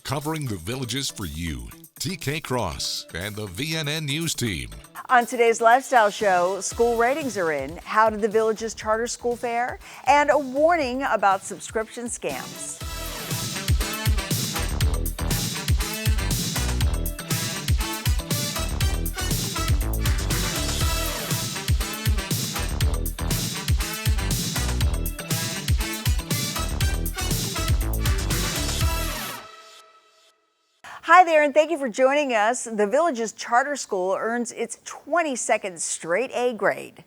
covering the Villages for you. TK Cross and the VNN News Team. On today's Lifestyle Show, school ratings are in. How did the Villages charter school fare? And a warning about subscription scams. Hi there, and thank you for joining us. The Villages Charter School earns its 22nd straight A grade.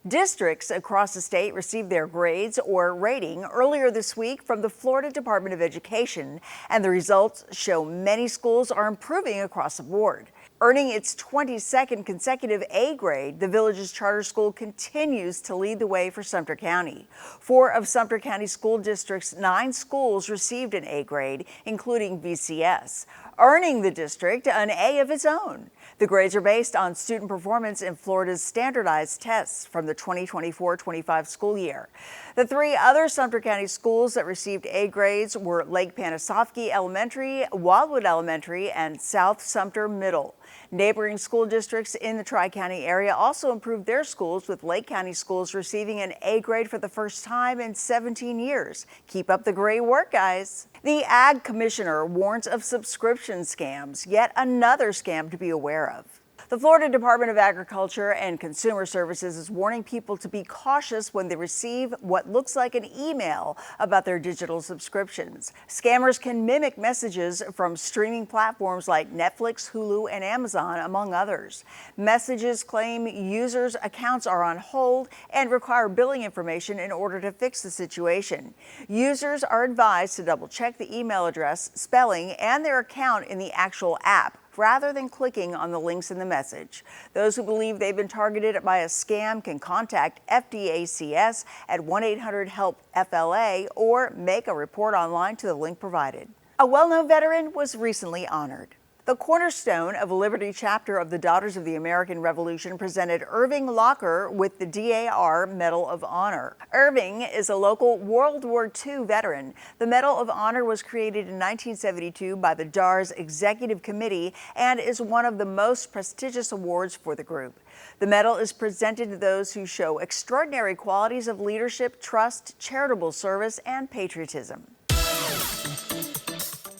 Districts across the state received their grades or rating earlier this week from the Florida Department of Education, and the results show many schools are improving across the board. Earning its 22nd consecutive A grade, the Villages Charter School continues to lead the way for Sumter County. 4 of Sumter County School District's 9 schools received an A grade, including VCS, earning the district an A of its own. The grades are based on student performance in Florida's standardized tests from the 2024-25 school year. The 3 other Sumter County schools that received A grades were Lake Panasoffkee Elementary, Wildwood Elementary, and South Sumter Middle. Neighboring school districts in the Tri-County area also improved their schools, with Lake County schools receiving an A grade for the first time in 17 years. Keep up the great work, guys. The Ag Commissioner warns of subscription scams, yet another scam to be aware of. The Florida Department of Agriculture and Consumer Services is warning people to be cautious when they receive what looks like an email about their digital subscriptions. Scammers can mimic messages from streaming platforms like Netflix, Hulu, and Amazon, among others. Messages claim users' accounts are on hold and require billing information in order to fix the situation. Users are advised to double-check the email address, spelling, and their account in the actual app, rather than clicking on the links in the message. Those who believe they've been targeted by a scam can contact FDACS at 1-800-HELP-FLA or make a report online to the link provided. A well-known veteran was recently honored. The cornerstone of a Liberty chapter of the Daughters of the American Revolution presented Irving Locker with the DAR Medal of Honor. Irving is a local World War II veteran. The Medal of Honor was created in 1972 by the DAR's Executive Committee and is one of the most prestigious awards for the group. The medal is presented to those who show extraordinary qualities of leadership, trust, charitable service, and patriotism.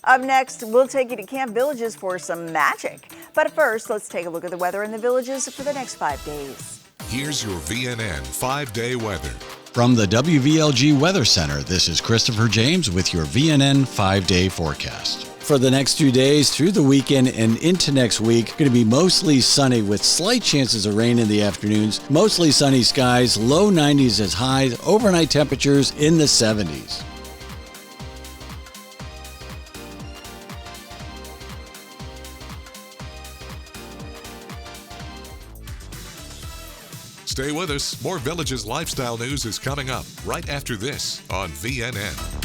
Up next, we'll take you to Camp Villages for some magic. But first, let's take a look at the weather in the Villages for the next 5 days. Here's your VNN 5-day weather. From the WVLG Weather Center, this is Christopher James with your VNN 5-day forecast. For the next 2 days through the weekend and into next week, going to be mostly sunny with slight chances of rain in the afternoons. Mostly sunny skies, low 90s as highs, overnight temperatures in the 70s. Stay with us. More Villages lifestyle news is coming up right after this on VNN.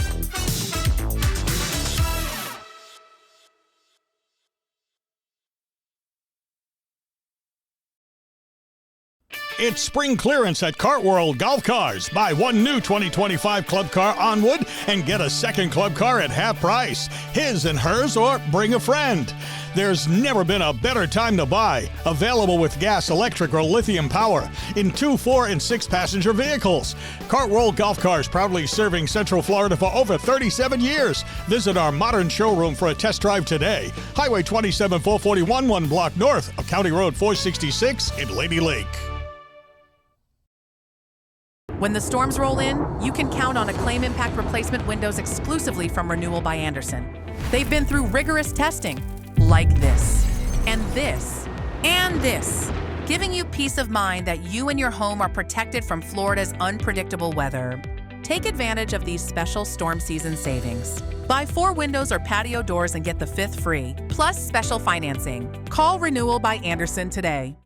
It's spring clearance at Kart World Golf Cars. Buy one new 2025 club car on wood and get a second club car at half price. His and hers, or bring a friend. There's never been a better time to buy. Available with gas, electric, or lithium power in 2, 4, and 6 passenger vehicles. Kart World Golf Cars, proudly serving Central Florida for over 37 years. Visit our modern showroom for a test drive today. Highway 27 441, 1 block north of County Road 466 in Lady Lake. When the storms roll in, you can count on a claim impact replacement windows exclusively from Renewal by Andersen. They've been through rigorous testing, like this, and this, and this, giving you peace of mind that you and your home are protected from Florida's unpredictable weather. Take advantage of these special storm season savings. Buy 4 windows or patio doors and get the 5th free, plus special financing. Call Renewal by Andersen today.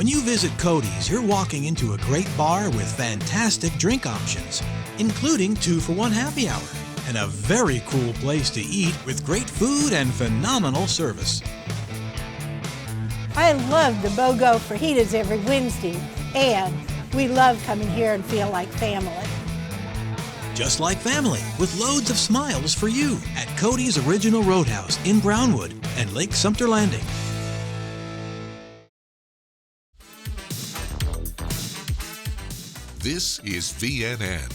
When you visit Cody's, you're walking into a great bar with fantastic drink options, including 2-for-1 happy hour, and a very cool place to eat with great food and phenomenal service. I love the BOGO fajitas every Wednesday, and we love coming here and feel like family. Just like family, with loads of smiles for you at Cody's Original Roadhouse in Brownwood and Lake Sumter Landing. This is VNN.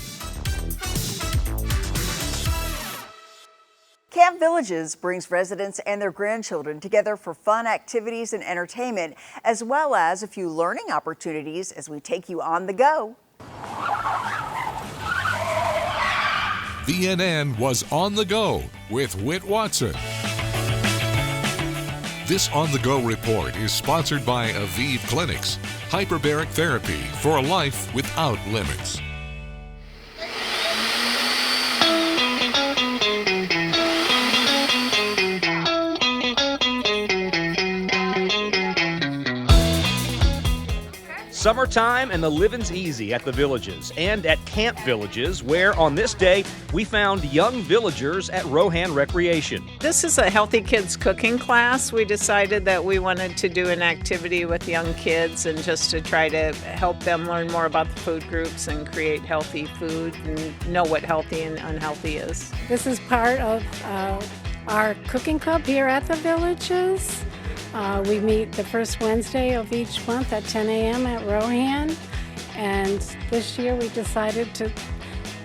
Camp Villages brings residents and their grandchildren together for fun activities and entertainment, as well as a few learning opportunities as we take you on the go. VNN was on the go with Whit Watson. This On the Go report is sponsored by Aviv Clinics, hyperbaric therapy for a life without limits. Summertime and the livin's easy at the Villages and at Camp Villages, where on this day we found young villagers at Rohan Recreation. This is a Healthy Kids cooking class. We decided that we wanted to do an activity with young kids and just to try to help them learn more about the food groups and create healthy food and know what healthy and unhealthy is. This is part of our cooking club here at the Villages. We meet the first Wednesday of each month at 10 a.m. at Rohan, and this year we decided to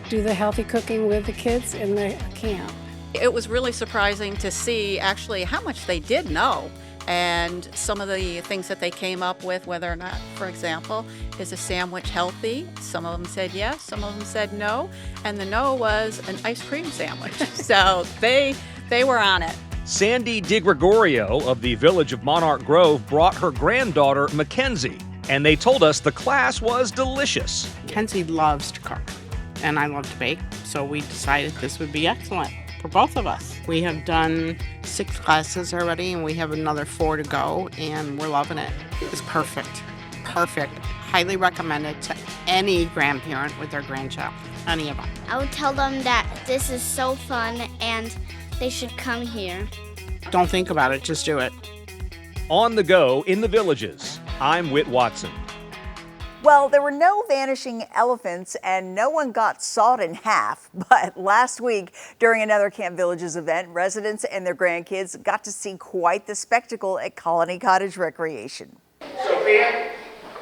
do the healthy cooking with the kids in the camp. It was really surprising to see actually how much they did know and some of the things that they came up with, whether or not, for example, is a sandwich healthy? Some of them said yes, some of them said no, and the no was an ice cream sandwich. So they were on it. Sandy DiGregorio of the Village of Monarch Grove brought her granddaughter, Mackenzie, and they told us the class was delicious. Mackenzie loves to cook, and I love to bake, so we decided this would be excellent for both of us. We have done 6 classes already, and we have another 4 to go, and we're loving it. It's perfect. Perfect. Highly recommended to any grandparent with their grandchild, any of them. I would tell them that this is so fun, and they should come here. Don't think about it, just do it. On the Go in the Villages, I'm Whit Watson. Well, there were no vanishing elephants and no one got sawed in half, but last week during another Camp Villages event, residents and their grandkids got to see quite the spectacle at Colony Cottage Recreation. Sophia,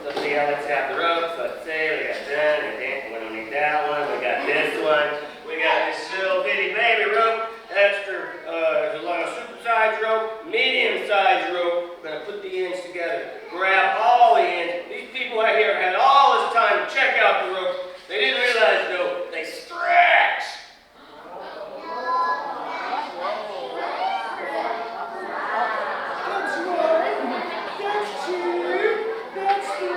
let's have the ropes. Let's say we got that, we don't need that one, we got this one, we got this little bitty baby rope. Extra, there's a lot of super-sized rope, medium-sized rope. We're going to put the ends together, grab all the ends. These people out here had all this time to check out the rope. They didn't realize, though, they stretch. That's one, that's 2, that's 3,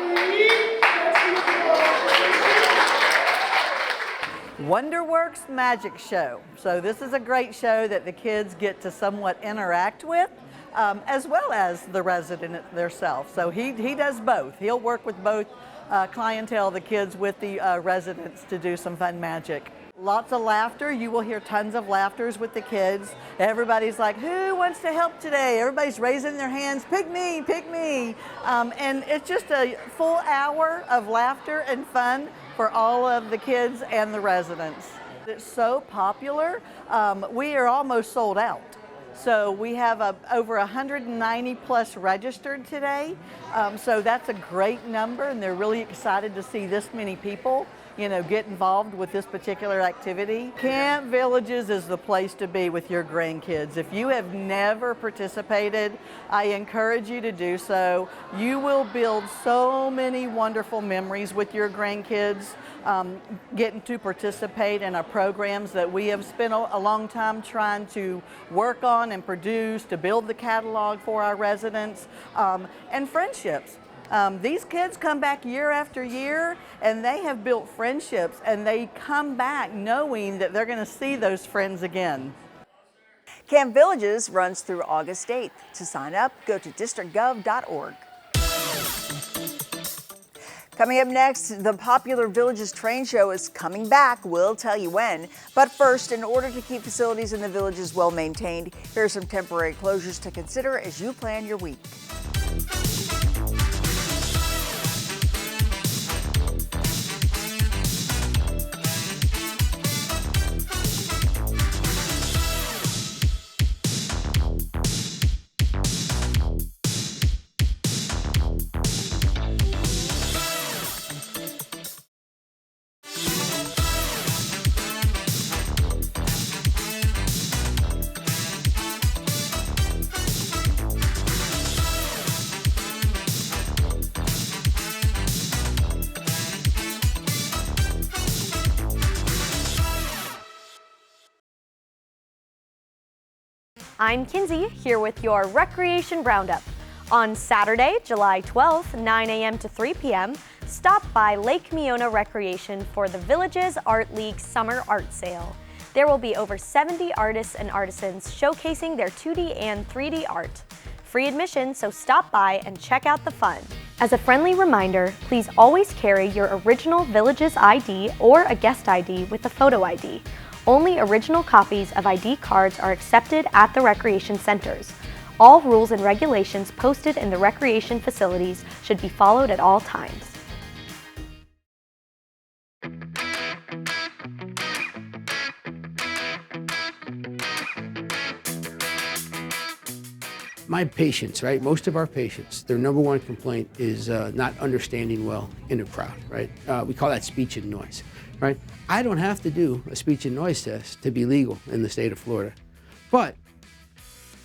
Wonderworks Magic Show. So this is a great show that the kids get to somewhat interact with, as well as the resident themselves. So he does both. He'll work with both clientele, the kids with the residents, to do some fun magic. Lots of laughter. You will hear tons of laughters with the kids. Everybody's like, who wants to help today? Everybody's raising their hands, pick me, pick me. And it's just a full hour of laughter and fun for all of the kids and the residents. It's so popular. We are almost sold out. So we have over 190 plus registered today. So that's a great number, and they're really excited to see this many people, get involved with this particular activity. Camp Villages is the place to be with your grandkids. If you have never participated, I encourage you to do so. You will build so many wonderful memories with your grandkids, getting to participate in our programs that we have spent a long time trying to work on and produce, to build the catalog for our residents, and friendships. These kids come back year after year, and they have built friendships, and they come back knowing that they're going to see those friends again. Camp Villages runs through August 8th. To sign up, go to districtgov.org. Coming up next, the popular Villages train show is coming back. We'll tell you when. But first, in order to keep facilities in the Villages well maintained, here are some temporary closures to consider as you plan your week. I'm Kinsey, here with your Recreation Roundup. On Saturday, July 12th, 9 a.m. to 3 p.m., stop by Lake Miona Recreation for the Villages Art League Summer Art Sale. There will be over 70 artists and artisans showcasing their 2D and 3D art. Free admission, so stop by and check out the fun. As a friendly reminder, please always carry your original Villages ID or a guest ID with a photo ID. Only original copies of ID cards are accepted at the recreation centers. All rules and regulations posted in the recreation facilities should be followed at all times. My patients, right? Most of our patients, their number one complaint is not understanding well in a crowd, right? We call that speech and noise, right? I don't have to do a speech and noise test to be legal in the state of Florida, but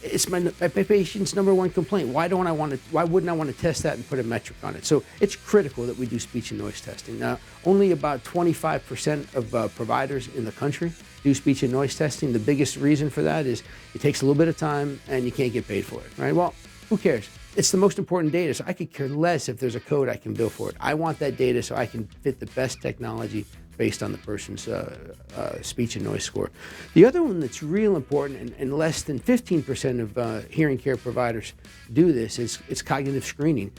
it's my patient's number one complaint. Why wouldn't I want to test that and put a metric on it? So it's critical that we do speech and noise testing. Now, only about 25% of providers in the country do speech and noise testing. The biggest reason for that is it takes a little bit of time and you can't get paid for it, right? Well, who cares? It's the most important data, so I could care less if there's a code I can bill for it. I want that data so I can fit the best technology based on the person's speech and noise score. The other one that's real important, and less than 15% of hearing care providers do this, is cognitive screening.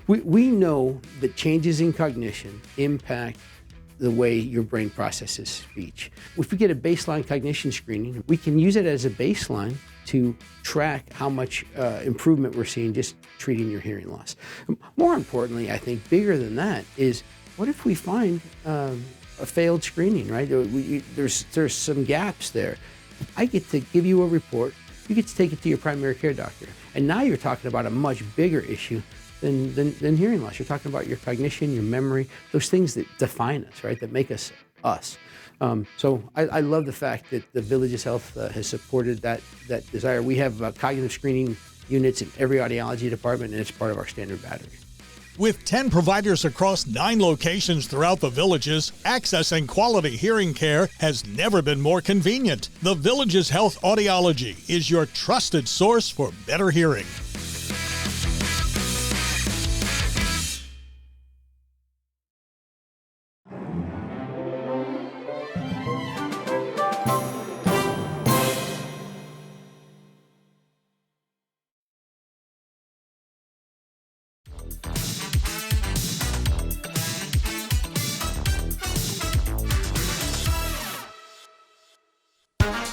We know that changes in cognition impact the way your brain processes speech. If we get a baseline cognition screening, we can use it as a baseline to track how much improvement we're seeing just treating your hearing loss. More importantly, I think bigger than that is, what if we find a failed screening, right? There's some gaps there. I get to give you a report, you get to take it to your primary care doctor, and now you're talking about a much bigger issue than hearing loss. You're talking about your cognition, your memory, those things that define us, right? That make us us. So I love the fact that the Villages Health has supported that desire. We have cognitive screening units in every audiology department, and it's part of our standard battery. With 10 providers across 9 locations throughout the Villages, accessing quality hearing care has never been more convenient. The Villages Health Audiology is your trusted source for better hearing.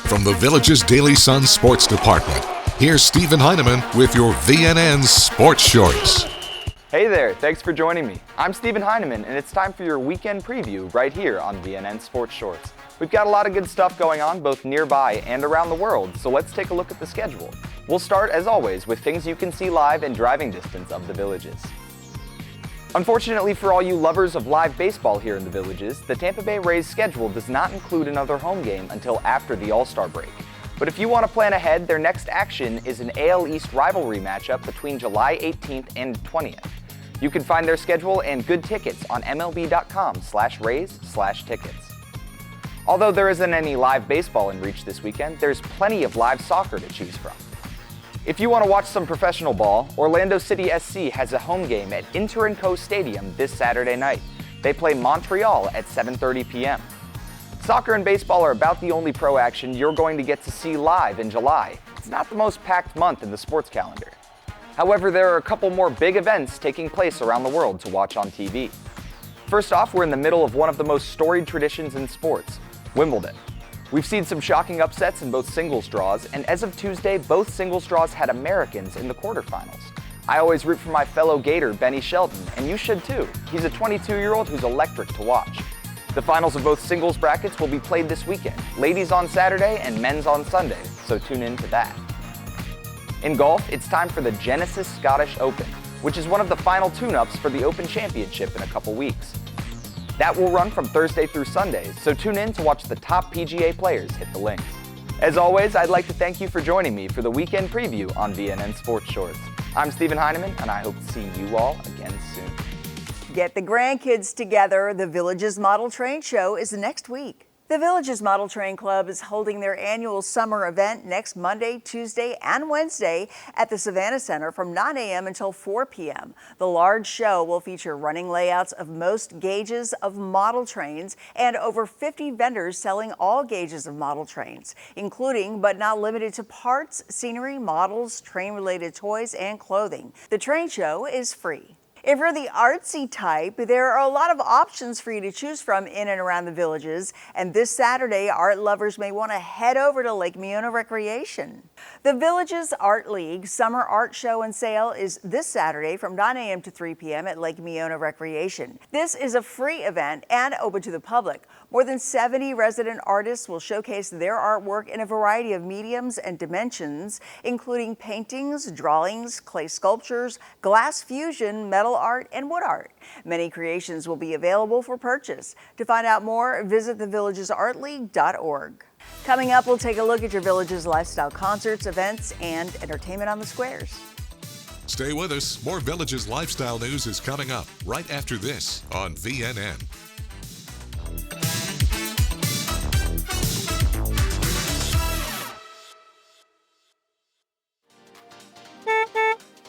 From the Villages Daily Sun Sports Department, here's Stephen Heineman with your VNN Sports Shorts. Hey there, thanks for joining me. I'm Stephen Heineman, and it's time for your weekend preview right here on VNN Sports Shorts. We've got a lot of good stuff going on both nearby and around the world, so let's take a look at the schedule. We'll start, as always, with things you can see live in driving distance of the Villages. Unfortunately for all you lovers of live baseball here in the Villages, the Tampa Bay Rays schedule does not include another home game until after the All-Star break. But if you want to plan ahead, their next action is an AL East rivalry matchup between July 18th and 20th. You can find their schedule and good tickets on MLB.com/Rays/tickets. Although there isn't any live baseball in reach this weekend, there's plenty of live soccer to choose from. If you want to watch some professional ball, Orlando City SC has a home game at Inter & Co Stadium this Saturday night. They play Montreal at 7:30 p.m. Soccer and baseball are about the only pro action you're going to get to see live in July. It's not the most packed month in the sports calendar. However, there are a couple more big events taking place around the world to watch on TV. First off, we're in the middle of one of the most storied traditions in sports, Wimbledon. We've seen some shocking upsets in both singles draws, and as of Tuesday, both singles draws had Americans in the quarterfinals. I always root for my fellow Gator, Benny Shelton, and you should too. He's a 22-year-old who's electric to watch. The finals of both singles brackets will be played this weekend, ladies on Saturday and men's on Sunday, so tune in to that. In golf, it's time for the Genesis Scottish Open, which is one of the final tune-ups for the Open Championship in a couple weeks. That will run from Thursday through Sunday, so tune in to watch the top PGA players hit the links. As always, I'd like to thank you for joining me for the weekend preview on VNN Sports Shorts. I'm Stephen Heineman, and I hope to see you all again soon. Get the grandkids together. The Villages Model Train Show is next week. The Villages Model Train Club is holding their annual summer event next Monday, Tuesday, and Wednesday at the Savannah Center from 9 a.m. until 4 p.m. The large show will feature running layouts of most gauges of model trains and over 50 vendors selling all gauges of model trains, including but not limited to parts, scenery, models, train-related toys, and clothing. The train show is free. If you're the artsy type, there are a lot of options for you to choose from in and around the Villages, and this Saturday, art lovers may want to head over to Lake Meona Recreation. The Villages Art League Summer Art Show and Sale is this Saturday from 9 a.m. to 3 p.m. at Lake Meona Recreation. This is a free event and open to the public. More than 70 resident artists will showcase their artwork in a variety of mediums and dimensions, including paintings, drawings, clay sculptures, glass fusion, metal art, and wood art. Many creations will be available for purchase. To find out more, visit thevillagesartleague.org. Coming up, we'll take a look at your Villages lifestyle concerts, events, and entertainment on the squares. Stay with us. More Villages lifestyle news is coming up right after this on VNN.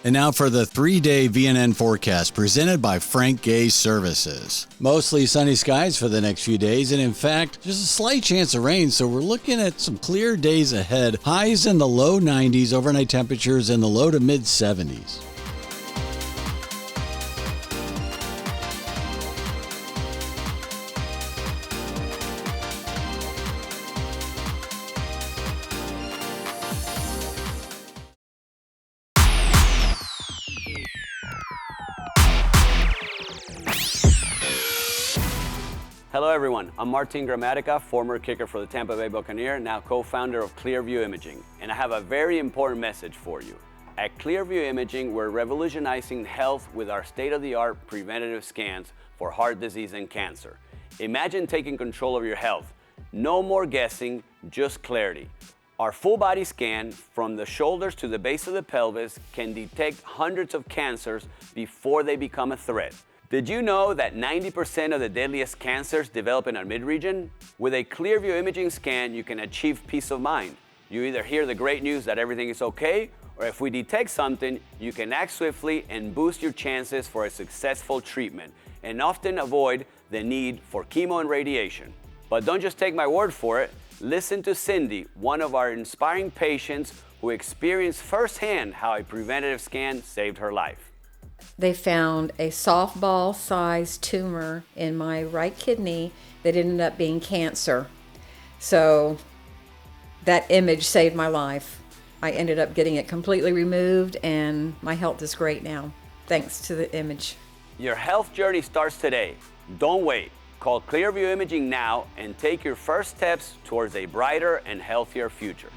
And now for the 3-day VNN forecast presented by Frank Gay Services. Mostly sunny skies for the next few days, and in fact, just a slight chance of rain, so we're looking at some clear days ahead. Highs in the low 90s, overnight temperatures in the low to mid 70s. Hello everyone, I'm Martin Gramatica, former kicker for the Tampa Bay Buccaneers, now co-founder of Clearview Imaging, and I have a very important message for you. At Clearview Imaging, we're revolutionizing health with our state-of-the-art preventative scans for heart disease and cancer. Imagine taking control of your health. No more guessing, just clarity. Our full body scan from the shoulders to the base of the pelvis can detect hundreds of cancers before they become a threat. Did you know that 90% of the deadliest cancers develop in our mid-region? With a Clearview imaging scan, you can achieve peace of mind. You either hear the great news that everything is okay, or if we detect something, you can act swiftly and boost your chances for a successful treatment, and often avoid the need for chemo and radiation. But don't just take my word for it. Listen to Cindy, one of our inspiring patients who experienced firsthand how a preventative scan saved her life. They found a softball-sized tumor in my right kidney that ended up being cancer. So that image saved my life. I ended up getting it completely removed, and my health is great now, thanks to the image. Your health journey starts today. Don't wait. Call Clearview Imaging now and take your first steps towards a brighter and healthier future.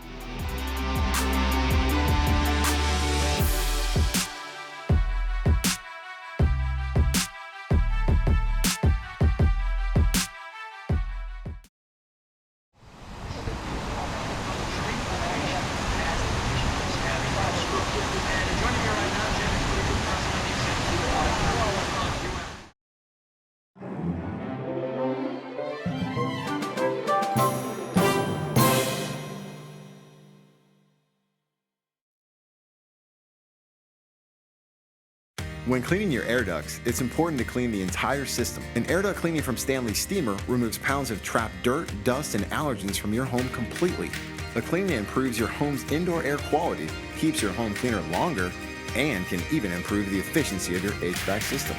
When cleaning your air ducts, it's important to clean the entire system. An air duct cleaning from Stanley Steamer removes pounds of trapped dirt, dust, and allergens from your home completely. The cleaning improves your home's indoor air quality, keeps your home cleaner longer, and can even improve the efficiency of your HVAC system.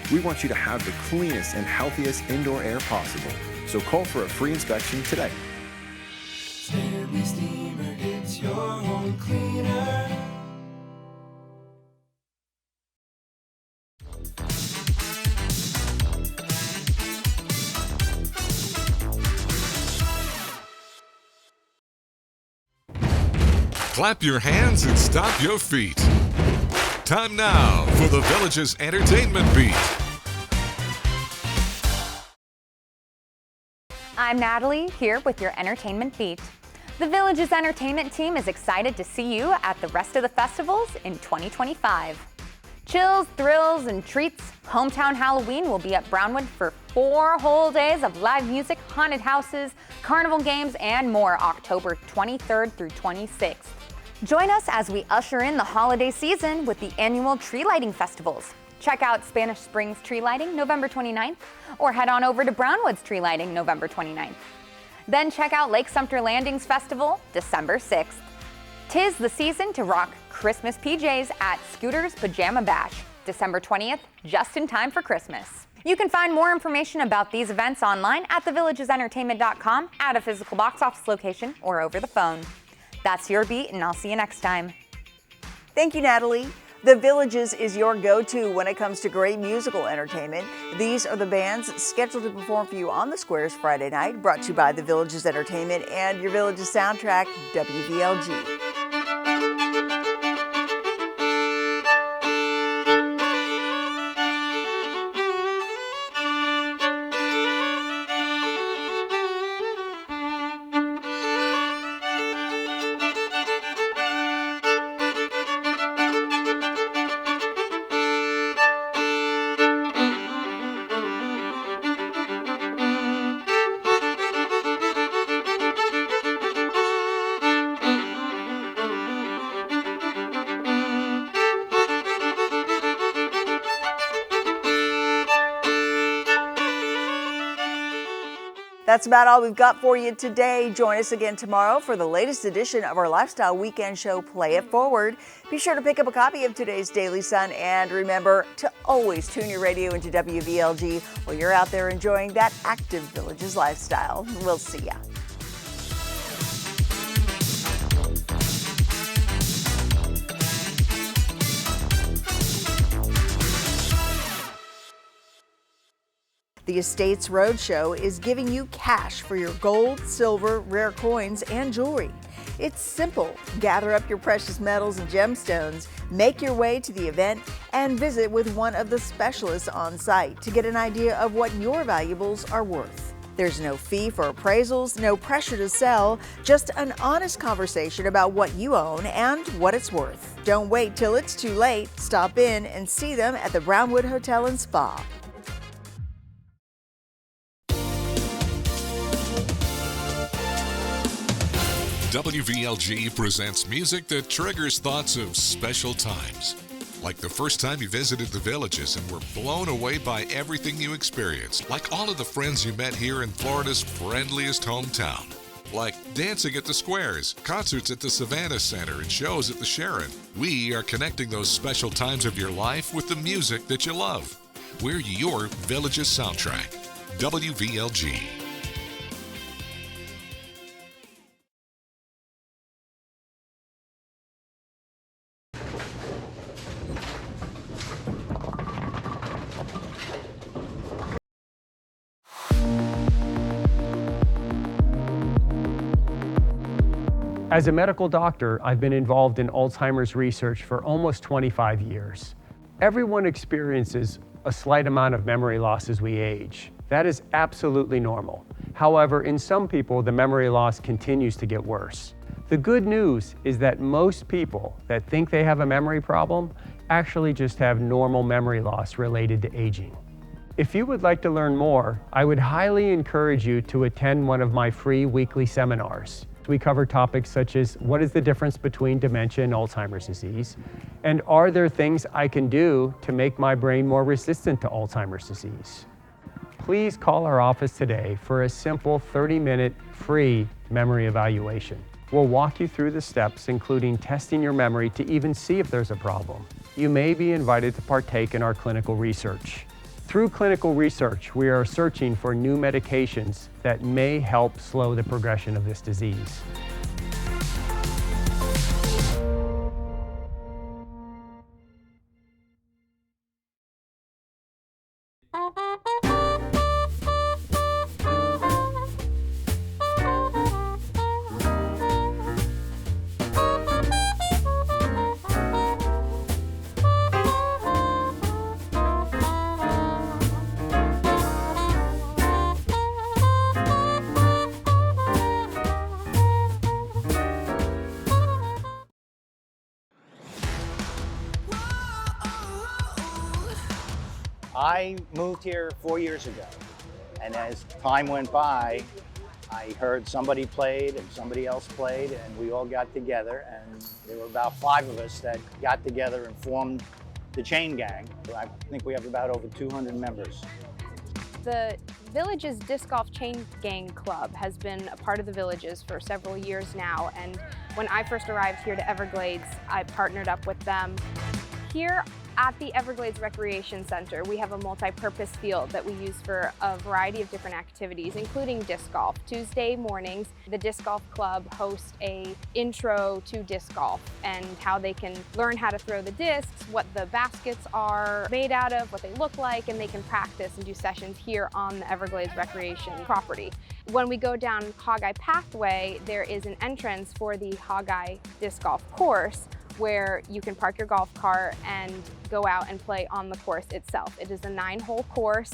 We want you to have the cleanest and healthiest indoor air possible. So call for a free inspection today. Stanley Steamer gets your home cleaner. Clap your hands and stop your feet. Time now for the Village's Entertainment Beat. I'm Natalie, here with your Entertainment Beat. The Village's entertainment team is excited to see you at the rest of the festivals in 2025. Chills, thrills, and treats, Hometown Halloween will be at Brownwood for 4 whole days of live music, haunted houses, carnival games, and more October 23rd through 26th. Join us as we usher in the holiday season with the annual tree lighting festivals. Check out Spanish Springs Tree Lighting November 29th, or head on over to Brownwood's Tree Lighting November 29th. Then check out Lake Sumter Landings Festival December 6th. 'Tis the season to rock Christmas PJs at Scooter's Pajama Bash, December 20th, just in time for Christmas. You can find more information about these events online at thevillagesentertainment.com, at a physical box office location, or over the phone. That's your beat, and I'll see you next time. Thank you, Natalie. The Villages is your go-to when it comes to great musical entertainment. These are the bands scheduled to perform for you on the Squares Friday night, brought to you by the Villages Entertainment and your Villages soundtrack, WVLG. That's about all we've got for you today. Join us again tomorrow for the latest edition of our Lifestyle Weekend show, Play It Forward. Be sure to pick up a copy of today's Daily Sun, and remember to always tune your radio into WVLG while you're out there enjoying that active Villages lifestyle. We'll see ya. The Estates Roadshow is giving you cash for your gold, silver, rare coins, and jewelry. It's simple. Gather up your precious metals and gemstones, make your way to the event, and visit with one of the specialists on site to get an idea of what your valuables are worth. There's no fee for appraisals, no pressure to sell, just an honest conversation about what you own and what it's worth. Don't wait till it's too late. Stop in and see them at the Brownwood Hotel and Spa. WVLG presents music that triggers thoughts of special times. Like the first time you visited the Villages and were blown away by everything you experienced. Like all of the friends you met here in Florida's friendliest hometown. Like dancing at the Squares, concerts at the Savannah Center, and shows at the Sharon. We are connecting those special times of your life with the music that you love. We're your Villages soundtrack. WVLG. As a medical doctor, I've been involved in Alzheimer's research for almost 25 years. Everyone experiences a slight amount of memory loss as we age. That is absolutely normal. However, in some people, the memory loss continues to get worse. The good news is that most people that think they have a memory problem actually just have normal memory loss related to aging. If you would like to learn more, I would highly encourage you to attend one of my free weekly seminars. We cover topics such as what is the difference between dementia and Alzheimer's disease, and are there things I can do to make my brain more resistant to Alzheimer's disease? Please call our office today for a simple 30-minute free memory evaluation. We'll walk you through the steps, including testing your memory to even see if there's a problem. You may be invited to partake in our clinical research. Through clinical research, we are searching for new medications that may help slow the progression of this disease. I moved here 4 years ago, and as time went by, I heard somebody played and somebody else played, and we all got together, and there were about 5 of us that got together and formed the Chain Gang. I think we have about over 200 members. The Villages Disc Golf Chain Gang Club has been a part of the Villages for several years now, and when I first arrived here to Everglades, I partnered up with them. Here at the Everglades Recreation Center, we have a multi-purpose field that we use for a variety of different activities, including disc golf. Tuesday mornings, the Disc Golf Club hosts a intro to disc golf and how they can learn how to throw the discs, what the baskets are made out of, what they look like, and they can practice and do sessions here on the Everglades Recreation property. When we go down Hogeye Pathway, there is an entrance for the Hogeye Disc Golf course, where you can park your golf cart and go out and play on the course itself. It is a 9-hole course.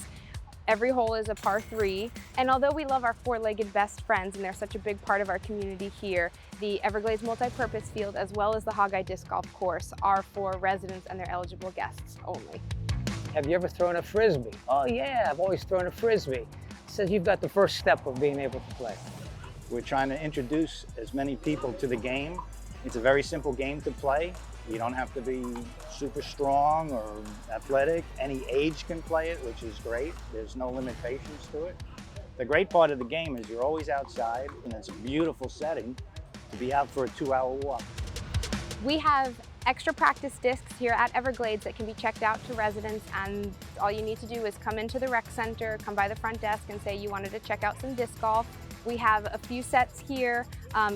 Every hole is a par 3. And although we love our 4-legged best friends and they're such a big part of our community here, the Everglades Multi-Purpose Field as well as the Hogeye Disc Golf Course are for residents and their eligible guests only. Have you ever thrown a Frisbee? Oh yeah, I've always thrown a Frisbee. So you've got the first step of being able to play. We're trying to introduce as many people to the game. It's a very simple game to play. You don't have to be super strong or athletic. Any age can play it, which is great. There's no limitations to it. The great part of the game is you're always outside, and it's a beautiful setting to be out for a 2-hour walk. We have extra practice discs here at Everglades that can be checked out to residents, and all you need to do is come into the rec center, come by the front desk and say you wanted to check out some disc golf. We have a few sets here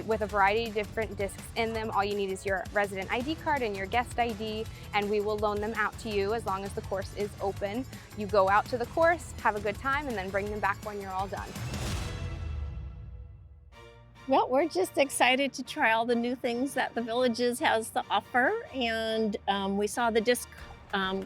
with a variety of different discs in them. All you need is your resident ID card and your guest ID, and we will loan them out to you as long as the course is open. You go out to the course, have a good time, and then bring them back when you're all done. Well, we're just excited to try all the new things that the Villages has to offer, and we saw the disc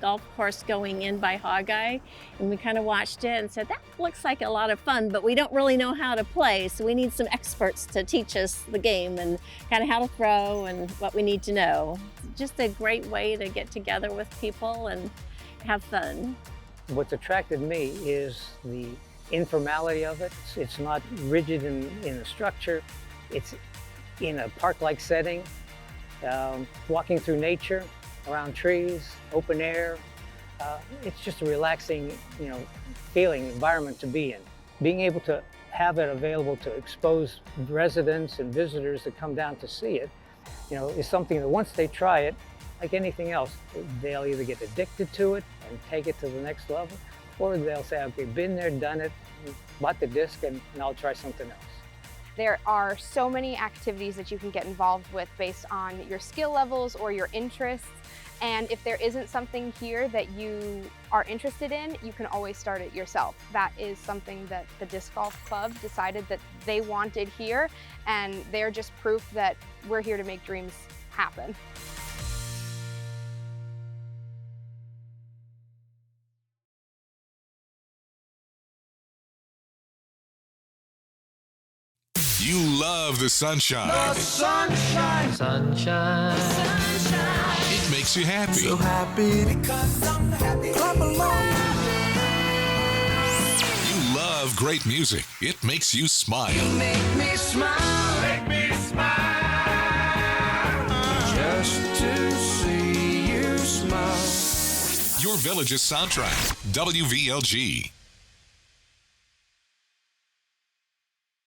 golf course going in by Hogeye, and we kind of watched it and said, that looks like a lot of fun, but we don't really know how to play, so we need some experts to teach us the game and kind of how to throw and what we need to know. Just a great way to get together with people and have fun. What's attracted me is the informality of it. It's not rigid in a structure. It's in a park-like setting, walking through nature, around trees, open air. It's just a relaxing, feeling environment to be in. Being able to have it available to expose residents and visitors that come down to see it, is something that once they try it, like anything else, they'll either get addicted to it and take it to the next level, or they'll say, okay, been there, done it, bought the disc, and I'll try something else. There are so many activities that you can get involved with based on your skill levels or your interests. And if there isn't something here that you are interested in, you can always start it yourself. That is something that the Disc Golf Club decided that they wanted here, and they're just proof that we're here to make dreams happen. You love the sunshine. The sunshine. Sunshine. Sunshine. It makes you happy. So happy because I'm happy. Clap along. You love great music. It makes you smile. You make me smile. Make me smile. Just to see you smile. Your Villages soundtrack. WVLG.